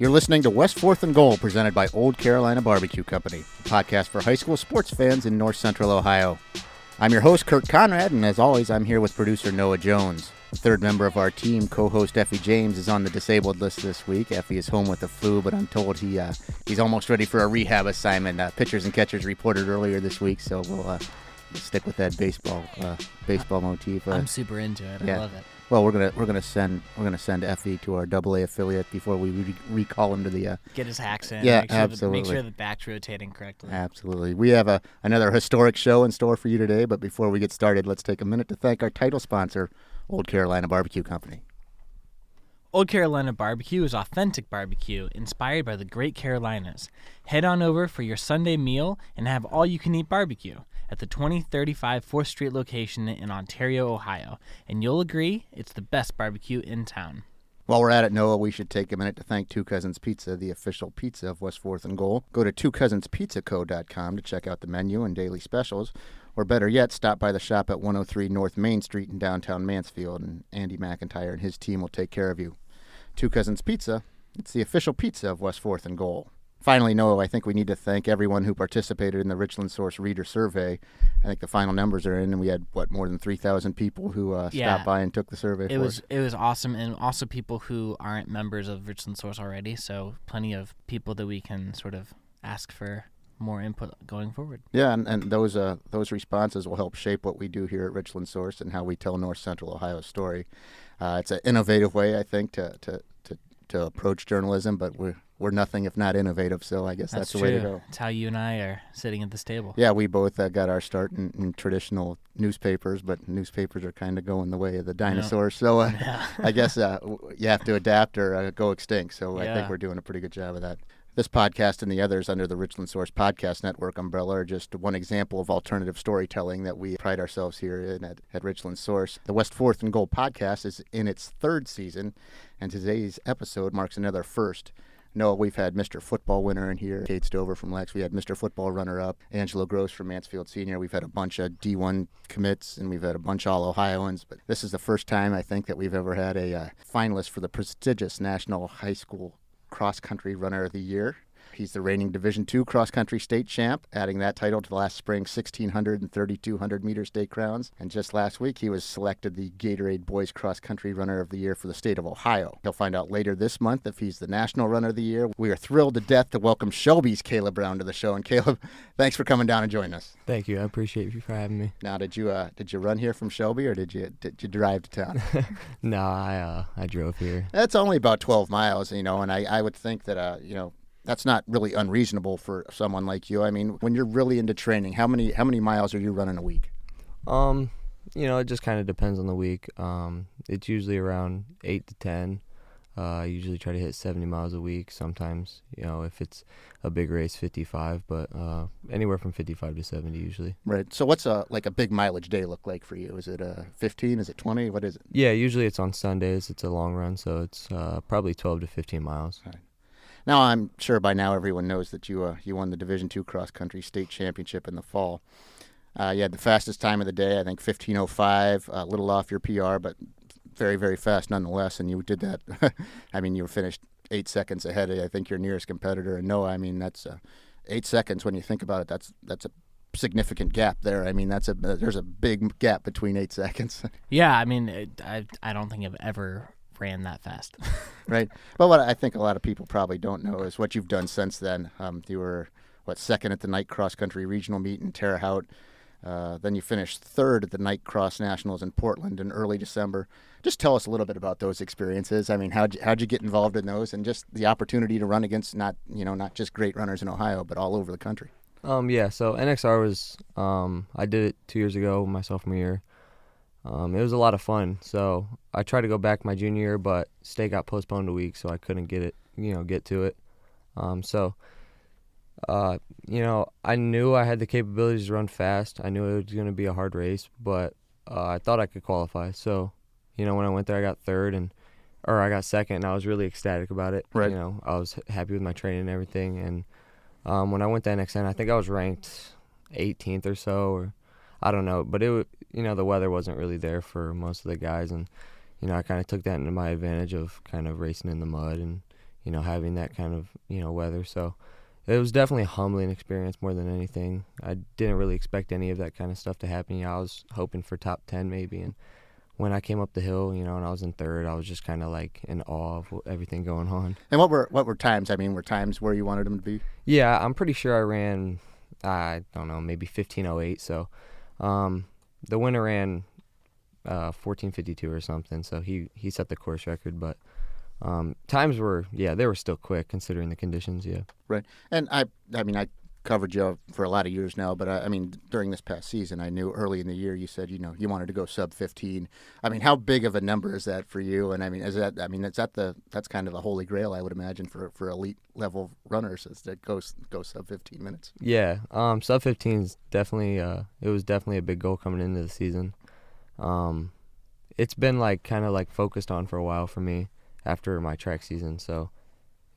You're listening to West 4th and Goal, presented by Old Carolina Barbecue Company, a podcast for high school sports fans in north central Ohio. I'm your host, Kurt Conrad, and as always, I'm here with producer Noah Jones. The third member of our team, co-host Effie James, is on the disabled list this week. Effie is home with the flu, but I'm told he's almost ready for a rehab assignment. Pitchers and catchers reported earlier this week, so we'll stick with that baseball motif. I'm super into it. Yeah. I love it. Well, we're gonna send Effie to our AA affiliate before we recall him to the. Get his hacks in. Yeah, make sure absolutely. Make sure the back's rotating correctly. Absolutely. We have another historic show in store for you today, but before we get started, let's take a minute to thank our title sponsor, Old Carolina Barbecue Company. Old Carolina Barbecue is authentic barbecue inspired by the Great Carolinas. Head on over for your Sunday meal and have all-you-can-eat barbecue at the 2035 4th Street location in Ontario, Ohio, and you'll agree it's the best barbecue in town. While we're at it, Noah, we should take a minute to thank Two Cousins Pizza, the official pizza of West 4th and Goal. Go to twocousins.pizzaco.com to check out the menu and daily specials, or better yet, stop by the shop at 103 North Main Street in downtown Mansfield, and Andy McIntyre and his team will take care of you. Two Cousins Pizza, it's the official pizza of West 4th and Goal. Finally, Noah, I think we need to thank everyone who participated in the Richland Source Reader Survey. I think the final numbers are in, and we had, more than 3,000 people who stopped by and took the survey It was awesome, and also people who aren't members of Richland Source already, so plenty of people that we can sort of ask for more input going forward. Yeah, and those responses will help shape what we do here at Richland Source and how we tell North Central Ohio's story. It's an innovative way, I think, to approach journalism, but we're nothing if not innovative, so I guess that's the way to go. It's how you and I are sitting at this table. Yeah, we both got our start in traditional newspapers, but newspapers are kind of going the way of the dinosaurs, so I guess you have to adapt or go extinct, so I think we're doing a pretty good job of that. This podcast and the others under the Richland Source Podcast Network umbrella are just one example of alternative storytelling that we pride ourselves here in at Richland Source. The West 4th and Goal podcast is in its third season, and today's episode marks another first. Noah, we've had Mr. Football winner in here, Kate Stover from Lex. We had Mr. Football runner-up, Angelo Gross from Mansfield Senior. We've had a bunch of D1 commits, and we've had a bunch of All-Ohioans. But this is the first time, I think, that we've ever had a finalist for the prestigious National High School Cross-Country Runner of the Year. He's the reigning Division II cross-country state champ, adding that title to last spring's 1,600 and 3,200-meter state crowns. And just last week, he was selected the Gatorade Boys Cross-Country Runner of the Year for the state of Ohio. He'll find out later this month if he's the National Runner of the Year. We are thrilled to death to welcome Shelby's Caleb Brown to the show. And Caleb, thanks for coming down and joining us. Thank you. I appreciate you for having me. Now, did you run here from Shelby, or did you drive to town? No, I drove here. That's only about 12 miles, and I would think that, that's not really unreasonable for someone like you. I mean, when you're really into training, how many miles are you running a week? It just kind of depends on the week. It's usually around 8 to 10. I usually try to hit 70 miles a week. Sometimes, if it's a big race, 55, but anywhere from 55 to 70 usually. Right. So what's a big mileage day look like for you? Is it 15? Is it 20? What is it? Yeah, usually it's on Sundays. It's a long run, so it's probably 12 to 15 miles. All right. Now, I'm sure by now everyone knows that you won the Division II cross-country state championship in the fall. You had the fastest time of the day, I think 15:05, a little off your PR, but very, very fast nonetheless, and you did that. I mean, you finished 8 seconds ahead of, I think, your nearest competitor. And no, I mean, that's 8 seconds when you think about it. That's a significant gap there. I mean, there's a big gap between 8 seconds. Yeah, I mean, I don't think I've ever ran that fast. Right. But what I think a lot of people probably don't know is what you've done since then. You were, second at the night cross-country regional meet in Terre Haute. Then you finished third at the night cross nationals in Portland in early December. Just tell us a little bit about those experiences. I mean, how'd you get involved in those, and just the opportunity to run against not just great runners in Ohio, but all over the country? So NXR was, I did it 2 years ago, my sophomore year. It was a lot of fun. So I tried to go back my junior year, but state got postponed a week, so I couldn't get to it. I knew I had the capabilities to run fast. I knew it was going to be a hard race, but I thought I could qualify. So, when I went there, I got I got second, and I was really ecstatic about it. Right. I was happy with my training and everything. And when I went to NXN, I think I was ranked 18th or so, or I don't know. But the weather wasn't really there for most of the guys, and I kind of took that into my advantage of kind of racing in the mud and having that kind of, weather. So it was definitely a humbling experience more than anything. I didn't really expect any of that kind of stuff to happen. I was hoping for top 10 maybe. And when I came up the hill, and I was in third, I was just kind of like in awe of everything going on. And what were times? I mean, were times where you wanted them to be? Yeah, I'm pretty sure I ran, I don't know, maybe 15:08. So the winner ran 14:52 or something. So he set the course record, but times were, they were still quick considering the conditions. Yeah. Right. And I mean, I covered you for a lot of years now, but I mean, during this past season, I knew early in the year you said, you wanted to go sub 15. I mean, how big of a number is that for you? And I mean, that's kind of the holy grail, I would imagine, for elite level runners, is that go sub 15 minutes. Yeah. Sub 15 is definitely, it was definitely a big goal coming into the season. It's been like kind of like focused on for a while for me after my track season. So,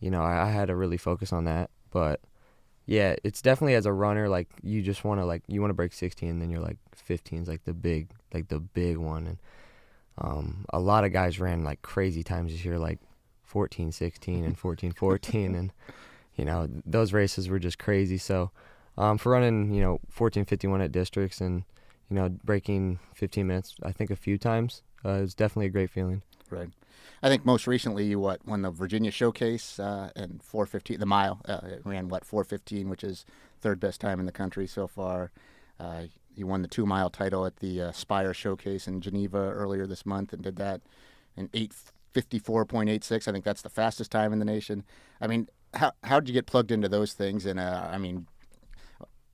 I had to really focus on that, but yeah, it's definitely, as a runner, like you just want to you want to break 16, and then you're like 15 is like the big one. And a lot of guys ran like crazy times this year, like 14:16 and 14:14, and those races were just crazy. So for running 14:51 at districts and breaking 15 minutes, I think a few times, it was definitely a great feeling. Right. I think most recently you won the Virginia Showcase and 4:15 the mile. Ran 4:15, which is third best time in the country so far. You won the 2-mile title at the Spire Showcase in Geneva earlier this month and did that in 8:54.86. I think that's the fastest time in the nation. I mean, how did you get plugged into those things? And I mean,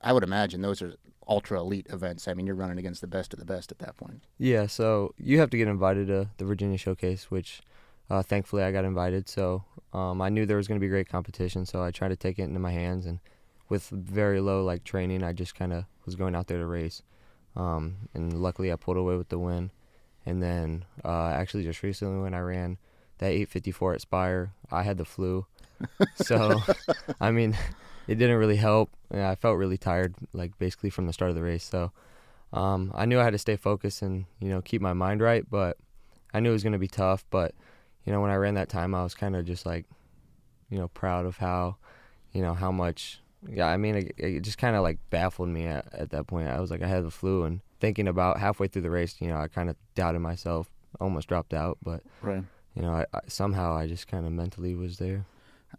I would imagine those are ultra elite events. I mean, you're running against the best of the best at that point. Yeah, so you have to get invited to the Virginia Showcase, which thankfully I got invited. So I knew there was going to be great competition, so I tried to take it into my hands. And with very low training, I just kind of was going out there to race. And luckily I pulled away with the win. And then actually just recently when I ran that 8:54 at Spire, I had the flu. So, I mean, it didn't really help. I felt really tired, basically from the start of the race. So I knew I had to stay focused and, keep my mind right. But I knew it was going to be tough. But, when I ran that time, I was kind of just proud of how, how much. Yeah, I mean, it just kind of baffled me at that point. I was I had the flu, and thinking about halfway through the race, I kind of doubted myself, almost dropped out. But, right. I somehow I just kind of mentally was there.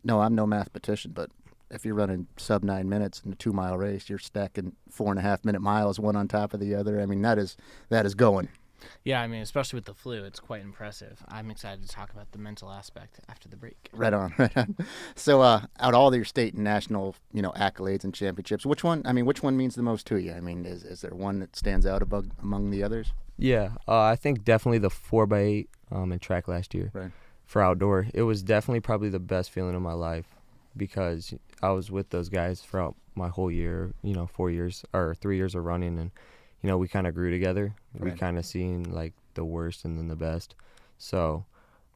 No, I'm no mathematician, but if you're running sub 9 minutes in a 2-mile race, you're stacking 4.5-minute miles one on top of the other. I mean, that is going. Yeah, I mean, especially with the flu, it's quite impressive. I'm excited to talk about the mental aspect after the break. Right on. So, out of all your state and national, accolades and championships, which one means the most to you? I mean, is there one that stands out among the others? Yeah, I think definitely the 4x8 in track last year. Right. For outdoor. It was definitely probably the best feeling of my life because I was with those guys throughout my whole year, 4 years or 3 years of running, and we kind of grew together. Right. We kind of seen the worst and then the best. So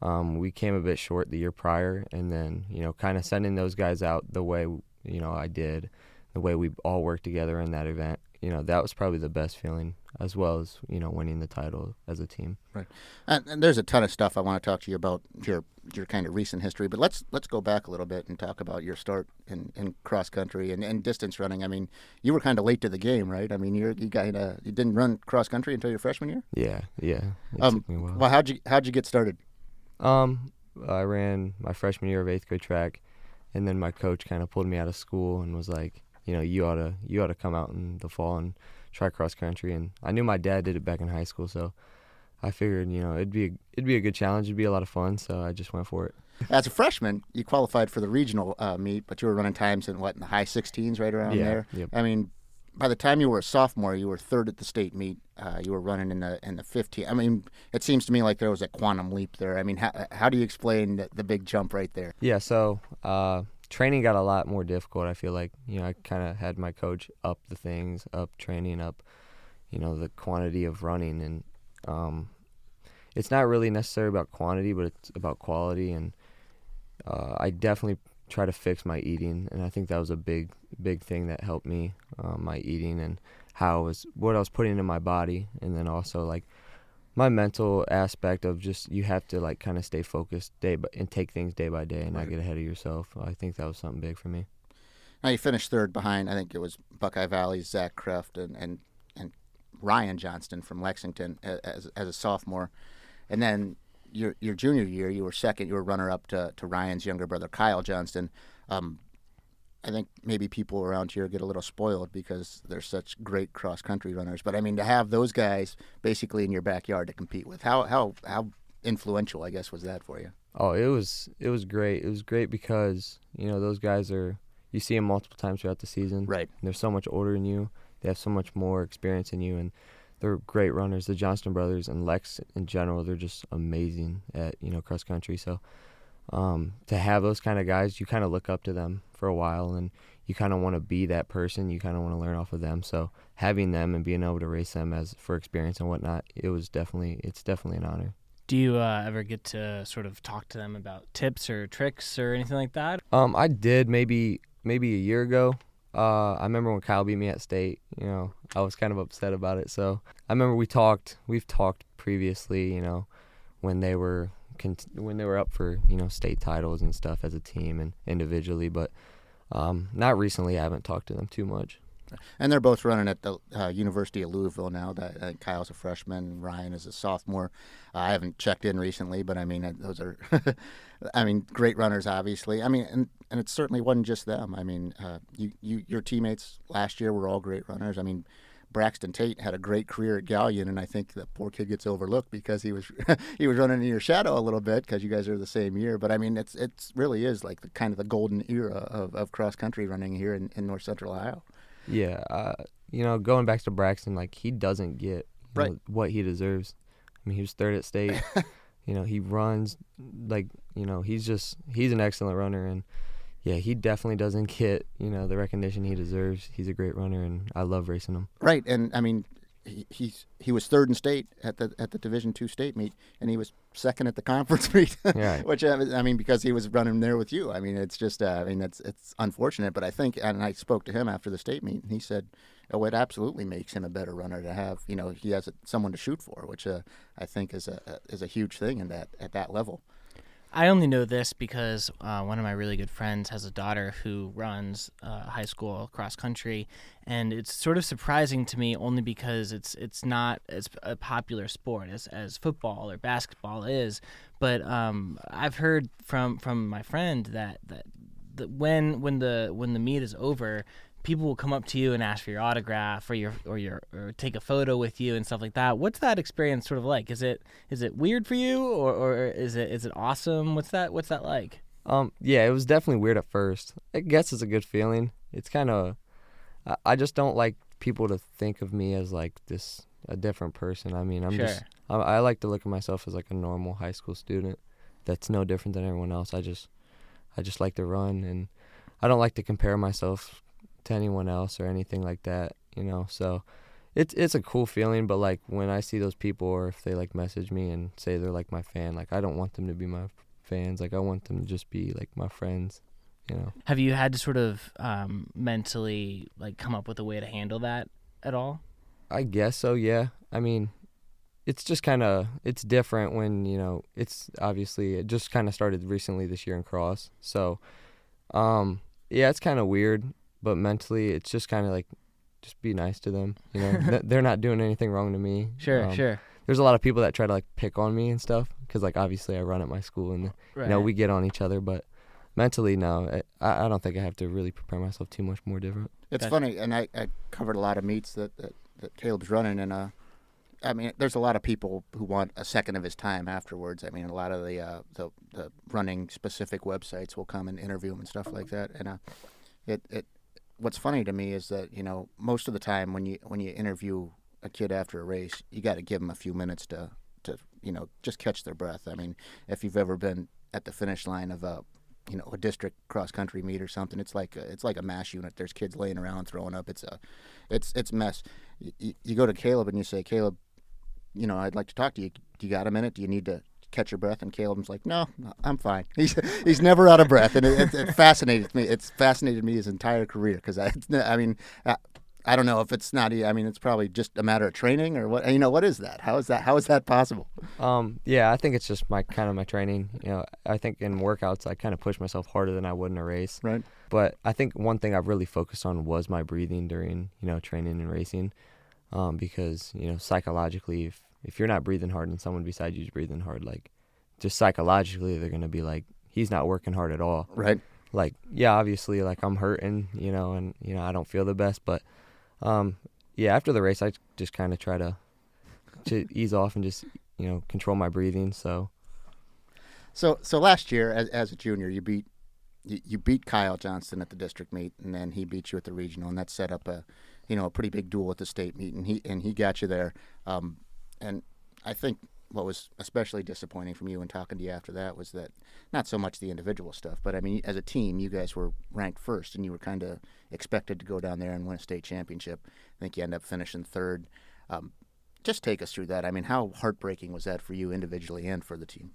we came a bit short the year prior, and then kind of sending those guys out the way I did, the way we all worked together in that event. That was probably the best feeling, as well as winning the title as a team. Right, and there's a ton of stuff I want to talk to you about your kind of recent history, but let's go back a little bit and talk about your start in cross country and distance running. I mean, you were kind of late to the game, right? I mean, you didn't run cross country until your freshman year. Yeah. It took me a while. Well, how'd you get started? I ran my freshman year of 8th grade track, and then my coach kind of pulled me out of school and was like, you ought to come out in the fall and try cross country. And I knew my dad did it back in high school, so I figured, it'd be a good challenge. It'd be a lot of fun, so I just went for it. As a freshman, you qualified for the regional meet, but you were running times in the high 16s, right around there. Yep. I mean, by the time you were a sophomore, you were third at the state meet. You were running in the 15. I mean, it seems to me like there was a quantum leap there. I mean, how do you explain the big jump right there? Yeah, so training got a lot more difficult. I feel like, I kind of had my coach up the things, up training, up, the quantity of running. And it's not really necessarily about quantity, but it's about quality. And I definitely try to fix my eating. And I think that was a big thing that helped me, my eating and what I was putting in my body. And then also my mental aspect of just you have to like kind of stay focused and take things day by day and not get ahead of yourself. I think that was something big for me. Now you finished third behind, I think it was Buckeye Valley's Zach Kreft and Ryan Johnston from Lexington as a sophomore. And then your junior year, you were second. You were runner-up to Ryan's younger brother, Kyle Johnston. I think maybe people around here get a little spoiled because they're such great cross-country runners. But, I mean, to have those guys basically in your backyard to compete with, how influential, I guess, was that for you? Oh, it was great. It was great because, those guys you see them multiple times throughout the season. Right. And they're so much older than you. They have so much more experience than you, and they're great runners. The Johnston brothers and Lex in general, they're just amazing at, cross country. So to have those kind of guys, you kind of look up to them for a while, and you kind of want to be that person. You kind of want to learn off of them. So having them and being able to race them for experience and whatnot, it's definitely an honor. Do you ever get to sort of talk to them about tips or tricks or anything like that? I did maybe a year ago. I remember when Kyle beat me at state, I was kind of upset about it. So I remember we've talked previously, when they were up for, state titles and stuff as a team and individually, but not recently. I haven't talked to them too much. And they're both running at the University of Louisville now. Kyle's a freshman, Ryan is a sophomore. I haven't checked in recently, but I mean, those are, great runners, obviously. I mean, and it certainly wasn't just them. I mean, your teammates last year were all great runners. I mean, Braxton Tate had a great career at Gallion, and I think the poor kid gets overlooked because he was running in your shadow a little bit because you guys are the same year. But I mean, it's really is like the golden era of cross country running here in North Central Ohio. Yeah, going back to Braxton, like he doesn't get what he deserves. I mean, he was third at state. He runs he's an excellent runner, and yeah, he definitely doesn't get the recognition he deserves. He's a great runner, and I love racing him. Right, and I mean, he was third in state at the Division II state meet, and he was second at the conference meet. Right. Which I mean, because he was running there with you. I mean, it's just it's unfortunate, but I think, and I spoke to him after the state meet, and he said, "Oh, it absolutely makes him a better runner to have he has someone to shoot for," which I think is a huge thing at that level. I only know this because one of my really good friends has a daughter who runs high school cross country, and it's sort of surprising to me only because it's not as a popular sport as football or basketball is. But I've heard from my friend that when the meet is over, people will come up to you and ask for your autograph or take a photo with you and stuff like that. What's that experience sort of like? Is it weird for you or is it awesome? What's that like? Yeah, it was definitely weird at first. I guess it's a good feeling. It's kind of I just don't like people to think of me as like a different person. I mean, I like to look at myself as like a normal high school student that's no different than everyone else. I just like to run, and I don't like to compare myself to anyone else or anything like that, so it's a cool feeling. But like when I see those people, or if they like message me and say they're like my fan, like I don't want them to be my fans. Like I want them to just be like my friends. Have you had to sort of mentally like come up with a way to handle that at all? I guess so, yeah. I mean, it's just it's different when it's obviously it just kind of started recently this year in cross, so yeah, it's kind of weird. But mentally, it's just kind of like, just be nice to them. They're not doing anything wrong to me. Sure. There's a lot of people that try to like pick on me and stuff because like obviously I run at my school and we get on each other. But mentally, no, I don't think I have to really prepare myself too much more different. It's funny, and I covered a lot of meets that Caleb's running, and I mean, there's a lot of people who want a second of his time afterwards. I mean, a lot of the running specific websites will come and interview him and stuff like that, and what's funny to me is that most of the time when you interview a kid after a race, you got to give them a few minutes to just catch their breath. I mean, if you've ever been at the finish line of a district cross country meet or something, it's like a mass unit. There's kids laying around throwing up. It's a mess. You go to Caleb and you say, Caleb, I'd like to talk to you. Do you got a minute? Do you need to catch your breath? And Caleb's like, no, I'm fine. He's never out of breath, and it fascinated me. It's fascinated me his entire career because I don't know if it's not. I mean, it's probably just a matter of training or what. What is that? How is that possible? Yeah, I think it's just my training. I think in workouts I kind of push myself harder than I would in a race. Right. But I think one thing I've really focused on was my breathing during training and racing, because psychologically, if you're not breathing hard and someone beside you is breathing hard, like just psychologically they're gonna be like, he's not working hard at all. Right. Like, yeah, obviously, like I'm hurting, and I don't feel the best, but yeah, after the race I just kind of try to ease off and just control my breathing. So last year as a junior, you beat Kyle Johnston at the district meet, and then he beat you at the regional, and that set up a pretty big duel at the state meet, and he got you there. And I think what was especially disappointing from you and talking to you after that was that not so much the individual stuff, but I mean, as a team, you guys were ranked first, and you were kind of expected to go down there and win a state championship. I think you ended up finishing third. Just take us through that. I mean, how heartbreaking was that for you individually and for the team?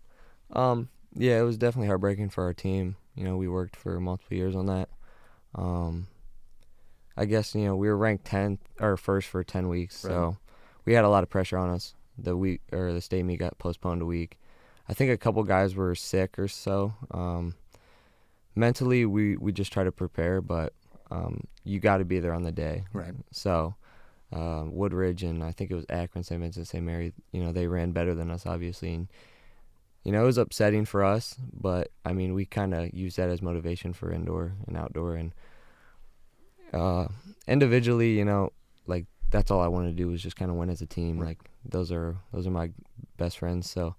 Yeah, it was definitely heartbreaking for our team. We worked for multiple years on that. I guess, we were ranked 10th or first for 10 weeks, right. So we had a lot of pressure on us. The state meet got postponed a week. I think a couple guys were sick or so. Mentally, we just try to prepare, but you got to be there on the day. Right. So Woodridge and I think it was Akron, St. Vincent, St. Mary, they ran better than us, obviously. And, it was upsetting for us, but, I mean, we kind of used that as motivation for indoor and outdoor. And individually, like, that's all I wanted to do was just kind of win as a team. Like, those are my best friends. So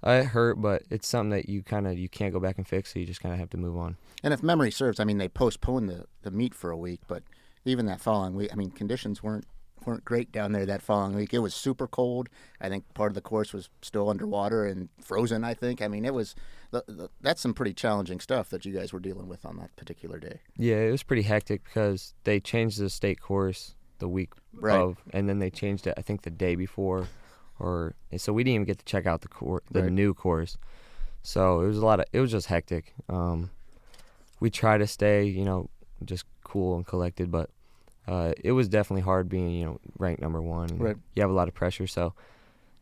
it hurt, but it's something that you can't go back and fix, so you just kind of have to move on. And if memory serves, I mean, they postponed the meet for a week, but even that following week, I mean, conditions weren't great down there that following week. It was super cold. I think part of the course was still underwater and frozen, I think. I mean, it was that's some pretty challenging stuff that you guys were dealing with on that particular day. Yeah, it was pretty hectic because they changed the state course the week right. of, and then they changed it, I think, the day before, so we didn't even get to check out the right. new course. So it was just hectic. We try to stay, just cool and collected, but it was definitely hard being, ranked number one. And right. You have a lot of pressure, so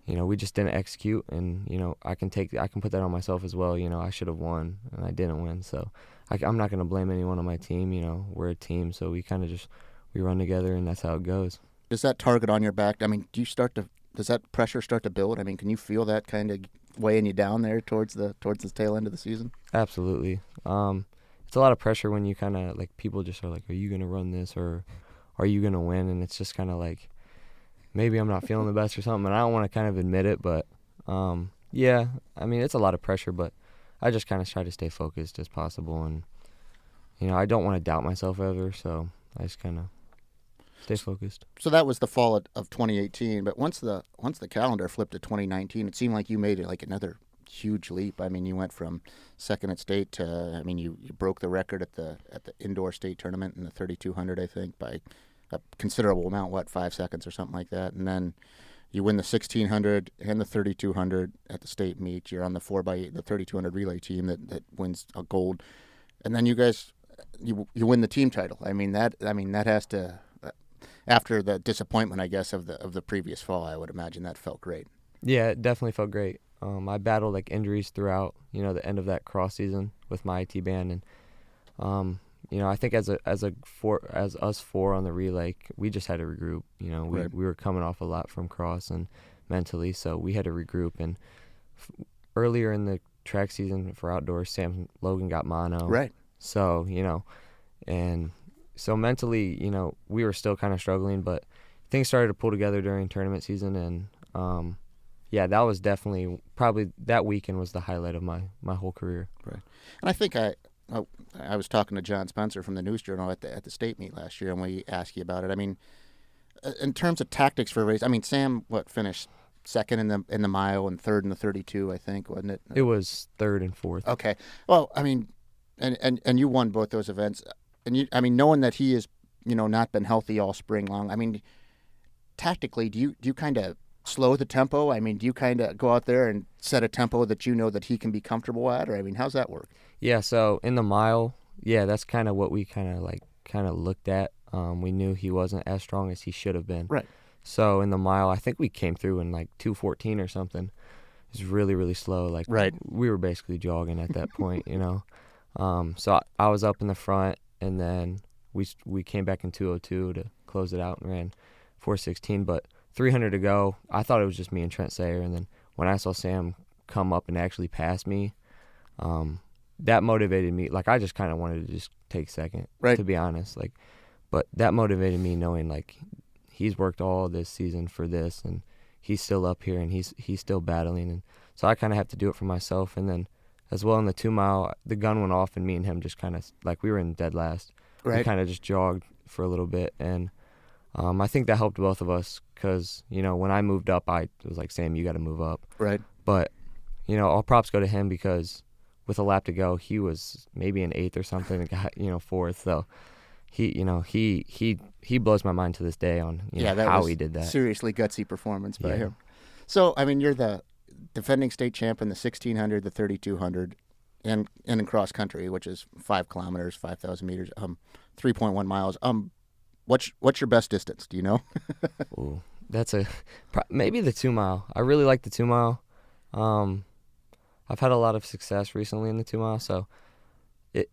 we just didn't execute, and I can put that on myself as well. I should have won, and I didn't win, so I'm not going to blame anyone on my team. We're a team, so we kind of just we run together, and that's how it goes. Does that target on your back? I mean, does that pressure start to build? I mean, can you feel that kind of weighing you down there towards the tail end of the season? Absolutely. It's a lot of pressure when you kind of like people just are like, are you going to run this or are you going to win? And it's just kind of like maybe I'm not feeling the best or something, and I don't want to kind of admit it, but yeah, I mean, it's a lot of pressure, but I just kind of try to stay focused as possible, and I don't want to doubt myself ever, so I just kind of stay focused. So that was the fall of 2018, but once the calendar flipped to 2019, it seemed like you made it like another huge leap. I mean, you went from second at state to, I mean, you broke the record at the indoor state tournament in the 3200, I think, by a considerable amount, 5 seconds or something like that, and then you win the 1600 and the 3200 at the state meet. You're on the 4x8, the 3200 relay team that wins a gold, and then you guys you win the team title. I mean that has to, after the disappointment, I guess, of the previous fall, I would imagine that felt great. Yeah, it definitely felt great. I battled like injuries throughout, the end of that cross season with my IT band, and I think as us four on the relay, we just had to regroup. Right. We were coming off a lot from cross and mentally, so we had to regroup. And earlier in the track season for outdoors, Sam Logan got mono. Right. So and so mentally, we were still kind of struggling, but things started to pull together during tournament season, and yeah, that was definitely probably that weekend was the highlight of my whole career. Right. And I think I was talking to John Spencer from the News Journal at the state meet last year, and we asked you about it. I mean, in terms of tactics for a race, I mean, Sam finished second in the mile and third in the 32, I think, wasn't it? It was third and fourth. Okay. Well, I mean, and you won both those events, and knowing that he has not been healthy all spring long. I mean, tactically, do you kind of slow the tempo? I mean, do you kind of go out there and set a tempo that that he can be comfortable at, or I mean, how's that work? Yeah, so in the mile, yeah, that's kind of what we kind of looked at We knew he wasn't as strong as he should have been. Right. So in the mile, I think we came through in like 2:14 or something. It was really, really slow. Like Right. we were basically jogging at that point, you know. So I was up in the front, and then we came back in 2:02 to close it out and ran 4:16. But 300 to go, I thought it was just me and Trent Sayer. And then when I saw Sam come up and actually pass me, that motivated me. Like I just kind of wanted to just take second, right, to be honest. Like, but that motivated me knowing like he's worked all this season for this, and he's still up here, and he's still battling, and so I kind of have to do it for myself. And then as well in the 2 mile, the gun went off, and me and him just kind of like we were in dead last. Right. We kind of just jogged for a little bit, and I think that helped both of us because you know when I moved up, I was like, Sam, you got to move up. Right. But you know, all props go to him because with a lap to go, he was maybe in 8th or something and got 4th. So he blows my mind to this day on how he did that. Seriously gutsy performance by him. So I mean, you're the defending state champ in the 1600, the 3200, and in cross country, which is 5 kilometers, 5,000 meters, 3.1 miles. What's your best distance? Do you know? Ooh, that's maybe the 2 mile. I really like the 2 mile. I've had a lot of success recently in the 2 mile, so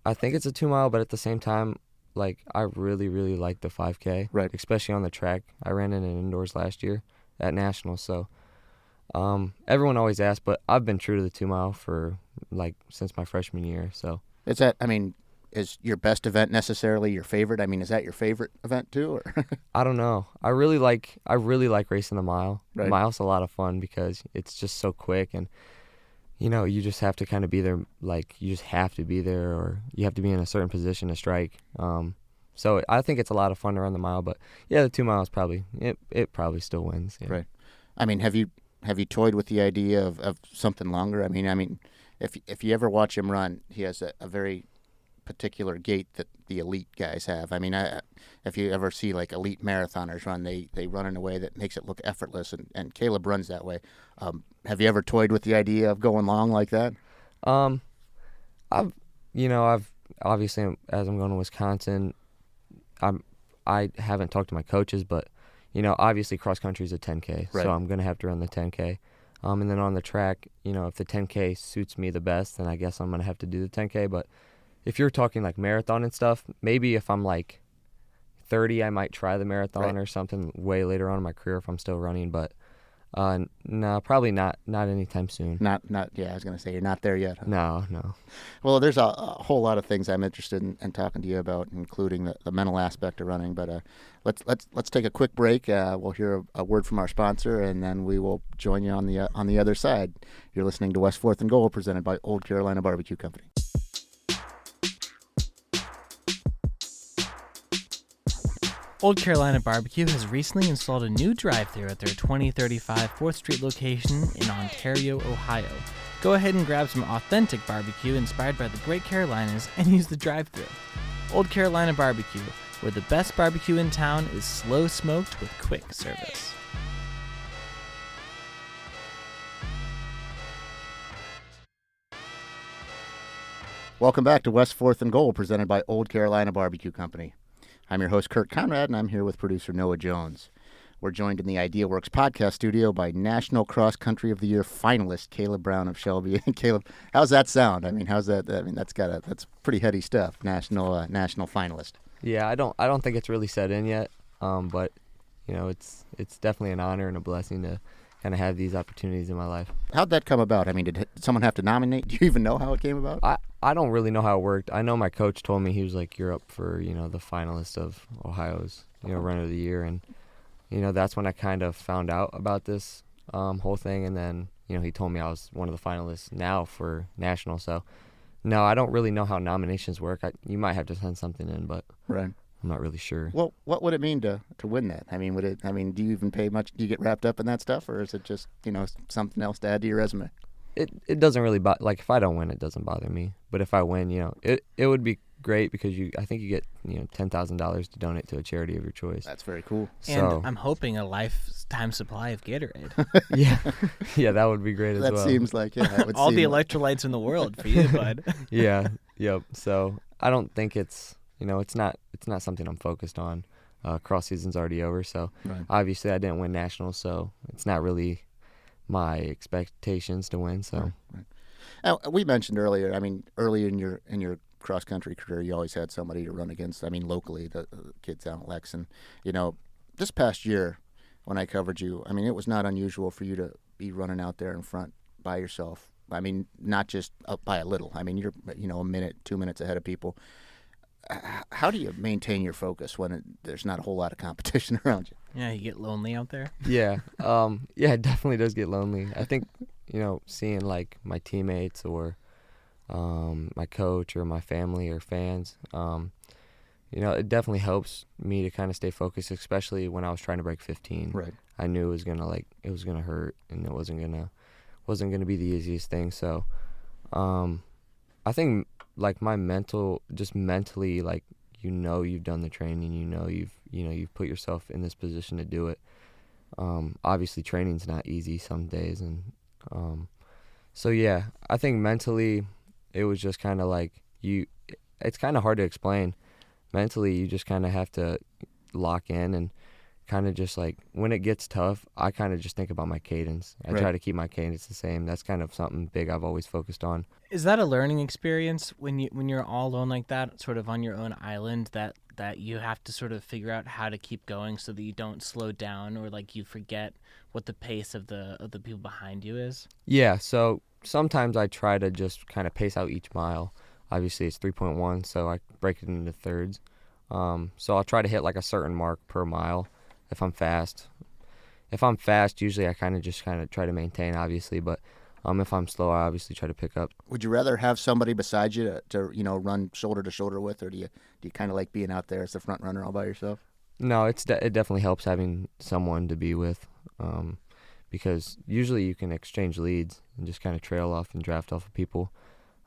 I think it's a 2 mile, but at the same time, like I really, really like the 5K, right? Especially on the track. I ran it in indoors last year at nationals, so everyone always asks, but I've been true to the 2 mile for like since my freshman year. So is your best event necessarily your favorite? I mean, is that your favorite event too? Or? I don't know. I really like racing the mile. Right. The mile's a lot of fun because it's just so quick, and you just have to kind of be there. Like you just have to be there, or you have to be in a certain position to strike. So I think it's a lot of fun to run the mile. But yeah, the 2 miles probably it probably still wins. Yeah. Right. I mean, have you toyed with the idea of something longer? I mean, if you ever watch him run, he has a very particular gait that the elite guys have. I mean, if you ever see like elite marathoners run, they run in a way that makes it look effortless, and Caleb runs that way. Have you ever toyed with the idea of going long like that? I've obviously, as I'm going to Wisconsin, I haven't talked to my coaches, but obviously cross country is a 10K, right. So I'm going to have to run the 10K. And then on the track, if the 10K suits me the best, then I guess I'm going to have to do the 10K. But if you're talking like marathon and stuff, maybe if I'm like 30, I might try the marathon, right, or something way later on in my career if I'm still running. But no, probably not anytime soon. Not. Yeah, I was going to say you're not there yet. Huh? No. Well, there's a whole lot of things I'm interested in talking to you about, including the mental aspect of running. But let's take a quick break. We'll hear a word from our sponsor, and then we will join you on the other side. You're listening to West Fourth and Goal, presented by Old Carolina Barbecue Company. Old Carolina Barbecue has recently installed a new drive-thru at their 2035 4th Street location in Ontario, Ohio. Go ahead and grab some authentic barbecue inspired by the Great Carolinas and use the drive-thru. Old Carolina Barbecue, where the best barbecue in town is slow smoked with quick service. Welcome back to West Fourth and Goal, presented by Old Carolina Barbecue Company. I'm your host, Kurt Conrad, and I'm here with producer Noah Jones. We're joined in the Idea Works podcast studio by National Cross Country of the Year finalist Caleb Brown of Shelby. Caleb, how's that sound? I mean, how's that? I mean, that's pretty heady stuff. National finalist. Yeah, I don't think it's really set in yet. But it's definitely an honor and a blessing to kind of have these opportunities in my life. How'd that come about? I mean, did someone have to nominate? Do you even know how it came about? I don't really know how it worked. I know my coach told me, he was like, you're up for, the finalist of Ohio's, runner of the year. And, that's when I kind of found out about this whole thing. And then, he told me I was one of the finalists now for national. So, no, I don't really know how nominations work. You might have to send something in, but right. I'm not really sure. Well, what would it mean to win that? I mean, do you even pay much? Do you get wrapped up in that stuff, or is it just, something else to add to your resume? It doesn't really like if I don't win, it doesn't bother me. But if I win, it would be great because I think you get $10,000 to donate to a charity of your choice. That's very cool. And I'm hoping a lifetime supply of Gatorade. yeah, that would be great as well. That seems like all the electrolytes in the world for you, bud. Yeah, yep. So I don't think it's it's not something I'm focused on. Cross season's already over, so obviously I didn't win nationals, so it's not really my expectations to win. So we mentioned earlier. I mean, early in your cross country career, you always had somebody to run against. I mean, locally, the kids down at Lex, and this past year when I covered you, I mean, it was not unusual for you to be running out there in front by yourself. I mean, not just up by a little. I mean, you're a minute, 2 minutes ahead of people. How do you maintain your focus when there's not a whole lot of competition around you? Yeah, you get lonely out there. Yeah, it definitely does get lonely. I think seeing like my teammates or my coach or my family or fans, it definitely helps me to kind of stay focused, especially when I was trying to break 15. Right. I knew it was gonna hurt, and it wasn't gonna be the easiest thing. So, I think like my mentally, like you've done the training, you've put yourself in this position to do it. Obviously, training's not easy some days, and so yeah, I think mentally it was just kind of like it's kind of hard to explain. Mentally, you just kind of have to lock in and kind of just like when it gets tough, I kind of just think about my cadence. I try to keep my cadence the same. That's kind of something big I've always focused on. Is that a learning experience when you're all alone like that, sort of on your own island, that you have to sort of figure out how to keep going so that you don't slow down or like you forget what the pace of the people behind you is? Yeah, so sometimes I try to just kind of pace out each mile. Obviously, it's 3.1, so I break it into thirds. So I'll try to hit like a certain mark per mile if I'm fast. If I'm fast, usually I kind of try to maintain, obviously, but if I'm slow, I obviously try to pick up. Would you rather have somebody beside you to run shoulder to shoulder with, or do you kind of like being out there as the front runner all by yourself? No, it definitely helps having someone to be with, because usually you can exchange leads and just kind of trail off and draft off of people.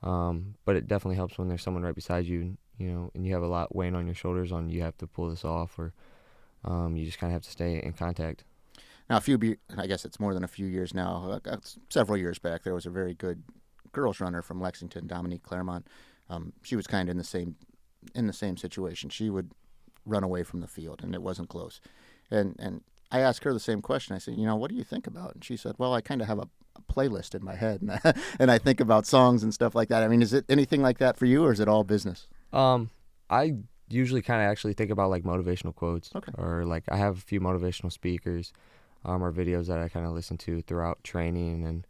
But it definitely helps when there's someone right beside you, and you have a lot weighing on your shoulders on you have to pull this off, or you just kind of have to stay in contact. Now, I guess it's more than a few years now. Several years back, there was a very good girls runner from Lexington, Dominique Claremont. She was kind of in the same situation. She would run away from the field, and it wasn't close. And I asked her the same question. I said, what do you think about it? And she said, well, I kind of have a playlist in my head, and I think about songs and stuff like that. I mean, is it anything like that for you, or is it all business? I usually kind of actually think about like motivational quotes, or like I have a few motivational speakers, or videos that I kind of listen to throughout training,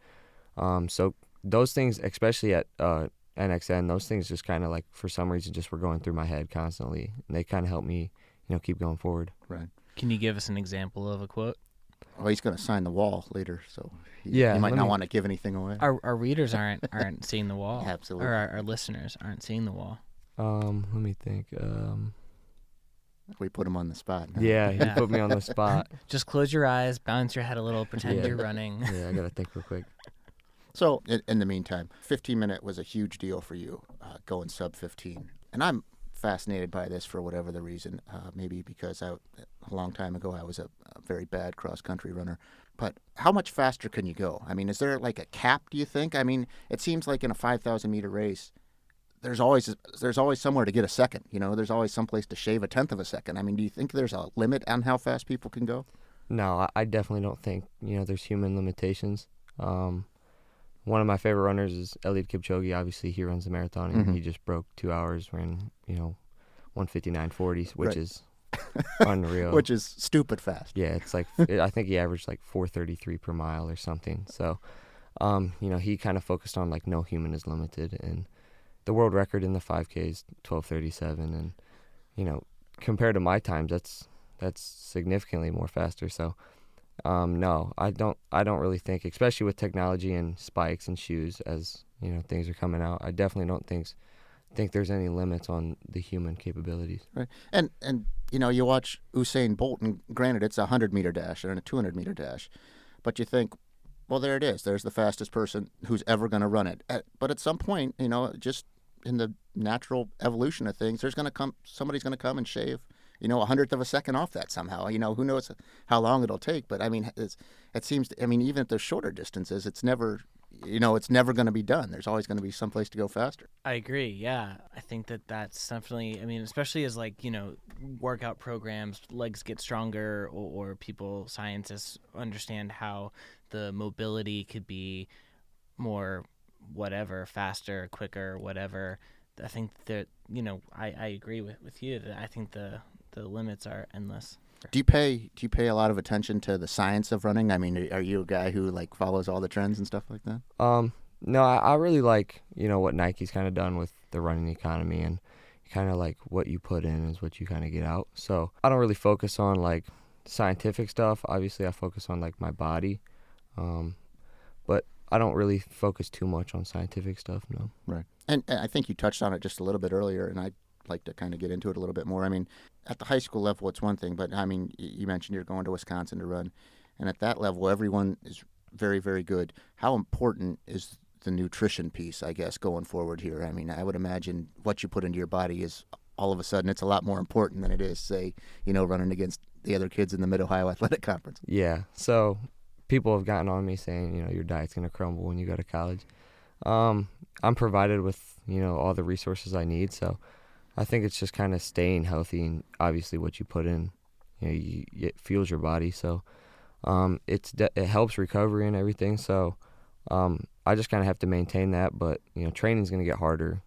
and so those things, especially at NXN, those things just kind of like for some reason just were going through my head constantly, and they kind of help me, keep going forward. Right. Can you give us an example of a quote? Well, he's going to sign the wall later, so he might not want to give anything away. Our readers aren't seeing the wall. Absolutely. Or our listeners aren't seeing the wall. Let me think. We put him on the spot. Huh? Yeah, he put me on the spot. Just close your eyes, bounce your head a little, pretend you're running. Yeah, I got to think real quick. So, in the meantime, 15-minute was a huge deal for you, going sub 15. And I'm fascinated by this for whatever the reason. Maybe because a long time ago I was a very bad cross-country runner. But how much faster can you go? I mean, is there like a cap, do you think? I mean, it seems like in a 5,000-meter race, there's always somewhere to get a second. There's always someplace to shave a tenth of a second. I mean, do you think there's a limit on how fast people can go? No, I definitely don't think, there's human limitations. One of my favorite runners is Eliud Kipchoge. Obviously, he runs the marathon, and he just broke 2 hours, ran, 1:59:40, which is unreal. Which is stupid fast. Yeah, it's like, I think he averaged like 4:33 per mile or something. So, he kind of focused on like no human is limited, and the world record in the 5K is 12:37, and compared to my times, that's significantly more faster. So, no, I don't really think, especially with technology and spikes and shoes, as things are coming out, I definitely don't think there's any limits on the human capabilities. Right, and you watch Usain Bolt, and granted, it's a 100-meter dash and a 200-meter dash, but you think, well, there it is. There's the fastest person who's ever going to run it. But at some point, just in the natural evolution of things, somebody's going to come and shave, a 100th of a second off that somehow. Who knows how long it'll take. But, I mean, it seems, even at the shorter distances, it's never it's never going to be done. There's always going to be some place to go faster. I agree. Yeah, I think that's definitely. I mean, especially as workout programs, legs get stronger, or people, scientists understand how the mobility could be more, whatever, faster, quicker, whatever. I think that I agree with you that I think the limits are endless. Do you pay a lot of attention to the science of running? I mean, are you a guy who follows all the trends and stuff like that? No, I really like what Nike's kind of done with the running economy, and kind of what you put in is what you kind of get out. So I don't really focus on scientific stuff. Obviously, I focus on my body, but I don't really focus too much on scientific stuff. No. Right. And I think you touched on it just a little bit earlier, and I'd like to kind of get into it a little bit more. I mean, at the high school level, it's one thing, but I mean, you mentioned you're going to Wisconsin to run, and at that level, everyone is very, very good. How important is the nutrition piece, I guess, going forward here? I mean, I would imagine what you put into your body is all of a sudden it's a lot more important than it is, say, running against the other kids in the Mid-Ohio Athletic Conference. Yeah. So people have gotten on me saying, your diet's going to crumble when you go to college. I'm provided with, all the resources I need. So I think it's just kind of staying healthy, and obviously what you put in, it fuels your body. So it helps recovery and everything. So I just kind of have to maintain that. But, training's going to get harder.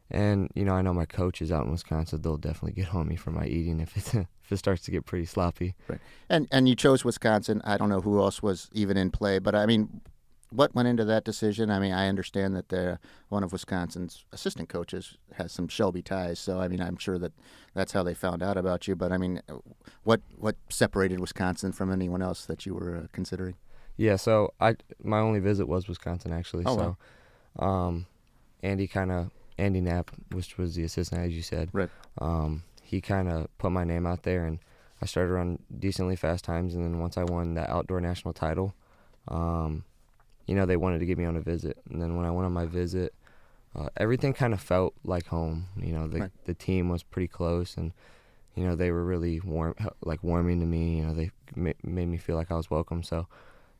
And I know my coaches out in Wisconsin, they'll definitely get on me for my eating if it starts to get pretty sloppy. Right. And you chose Wisconsin. I don't know who else was even in play, but I mean, what went into that decision? I mean, I understand that one of Wisconsin's assistant coaches has some Shelby ties, so I mean, I'm sure that's how they found out about you. But I mean, what separated Wisconsin from anyone else that you were considering? Yeah, so my only visit was Wisconsin actually. Oh, wow. Andy Knapp, which was the assistant, as you said, right. He kind of put my name out there, and I started running decently fast times. And then once I won that outdoor national title, they wanted to get me on a visit. And then when I went on my visit, everything kind of felt like home. Right. The team was pretty close, and they were really warming to me. They made me feel like I was welcome. So,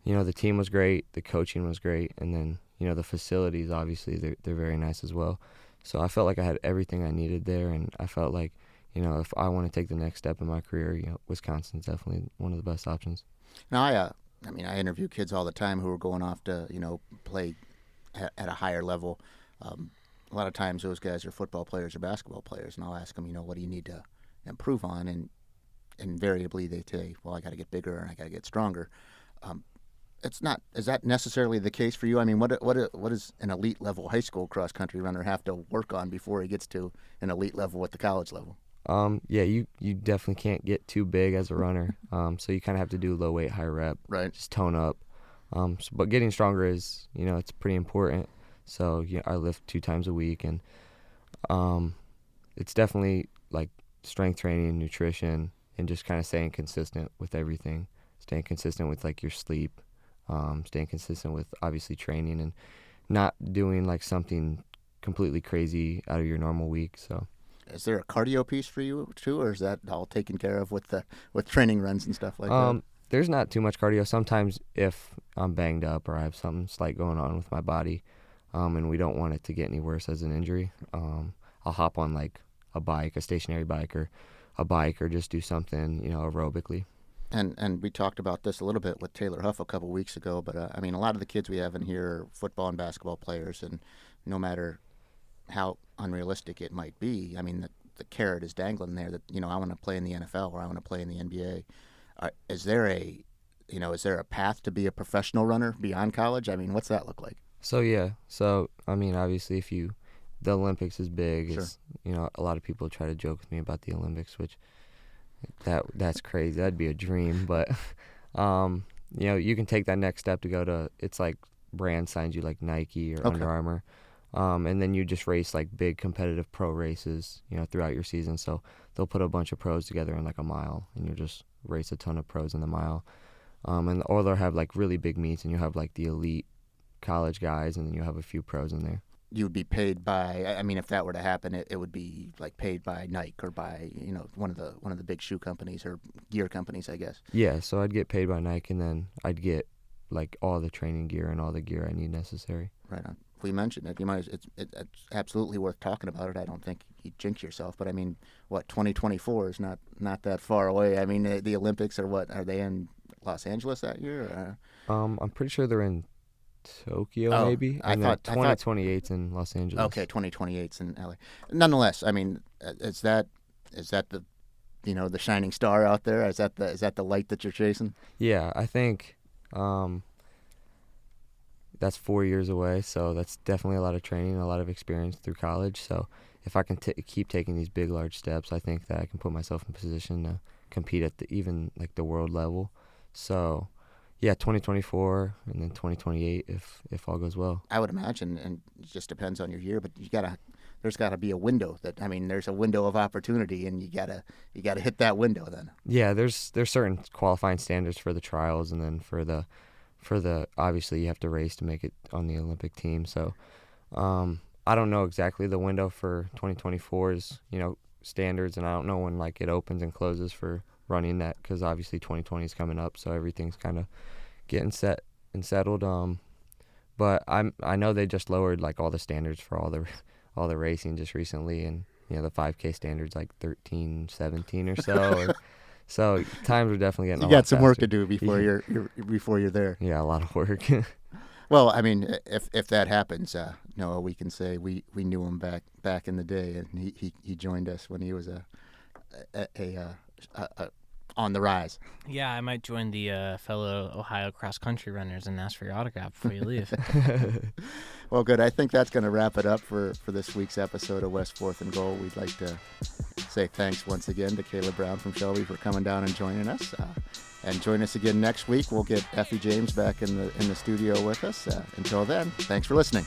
the team was great, the coaching was great, and then the facilities, obviously they're very nice as well. So I felt like I had everything I needed there, and I felt like if I want to take the next step in my career, Wisconsin's definitely one of the best options. Now I interview kids all the time who are going off to play at a higher level. A lot of times those guys are football players or basketball players, and I'll ask them, what do you need to improve on? And invariably they say, well, I got to get bigger and I got to get stronger. Is that necessarily the case for you? I mean, what does an elite level high school cross country runner have to work on before he gets to an elite level at the college level? Yeah, you definitely can't get too big as a runner. So you kind of have to do low weight, high rep. Right. Just tone up. But getting stronger is, it's pretty important. So I lift 2 times a week, and it's definitely strength training, nutrition, and just kind of staying consistent with everything. Staying consistent with your sleep. Staying consistent with obviously training, and not doing something completely crazy out of your normal week. So, is there a cardio piece for you too, or is that all taken care of with training runs and stuff like that? There's not too much cardio. Sometimes if I'm banged up or I have something slight going on with my body, and we don't want it to get any worse as an injury, I'll hop on a bike, a stationary bike, or a bike, or just do something aerobically. And we talked about this a little bit with Taylor Huff a couple weeks ago, but I mean, a lot of the kids we have in here are football and basketball players, and no matter how unrealistic it might be, I mean, the carrot is dangling there that I want to play in the NFL or I want to play in the NBA. Is there a path to be a professional runner beyond college? I mean, what's that look like? So yeah, I mean, obviously, the Olympics is big. Sure. It's, a lot of people try to joke with me about the Olympics, which. That's crazy. That'd be a dream, but you can take that next step to go to. It's brand signs you like Nike or Under Armour, and then you just race big competitive pro races, throughout your season. So they'll put a bunch of pros together in a mile, and you'll just race a ton of pros in the mile, or they'll have really big meets, and you have the elite college guys, and then you have a few pros in there. You would be paid by, I mean, if that were to happen, it would be paid by Nike or by one of the big shoe companies or gear companies, I guess. Yeah, so I'd get paid by Nike, and then I'd get like all the training gear and all the gear I need necessary. Right on. We mentioned it. You might. It's absolutely worth talking about it. I don't think you jinx yourself, but I mean, 2024 is not that far away. I mean, the Olympics are they in Los Angeles that year? I'm pretty sure they're in Tokyo, maybe. And then 2028's in Los Angeles. Okay, 2028's in LA. Nonetheless, I mean, is that the the shining star out there? Is that the light that you're chasing? Yeah, I think that's 4 years away, so that's definitely a lot of training, a lot of experience through college. So if I can keep taking these big, large steps, I think that I can put myself in position to compete at even the world level. So yeah, 2024 and then 2028 if all goes well. I would imagine, and it just depends on your year, but there's got to be a window there's a window of opportunity, and you gotta hit that window then. Yeah, there's certain qualifying standards for the trials, and then for the obviously you have to race to make it on the Olympic team. So I don't know exactly the window for 2024's standards, and I don't know when it opens and closes for running that, because obviously 2020 is coming up, so everything's kind of getting set and settled. But I know they just lowered all the standards for all the racing just recently, and the 5K standards 13, 17 or so. So times are definitely getting. You got some work to do before you're there. Yeah, a lot of work. Well, I mean, if that happens, Noah, we can say we knew him back in the day, and he joined us when he was on the rise. Yeah, I might join the fellow Ohio cross country runners and ask for your autograph before you leave. Well, good. I think that's going to wrap it up for this week's episode of West 4th and Goal. We'd like to say thanks once again to Caleb Brown from Shelby for coming down and joining us. And join us again next week. We'll get Effie James back in the studio with us. Until then, thanks for listening.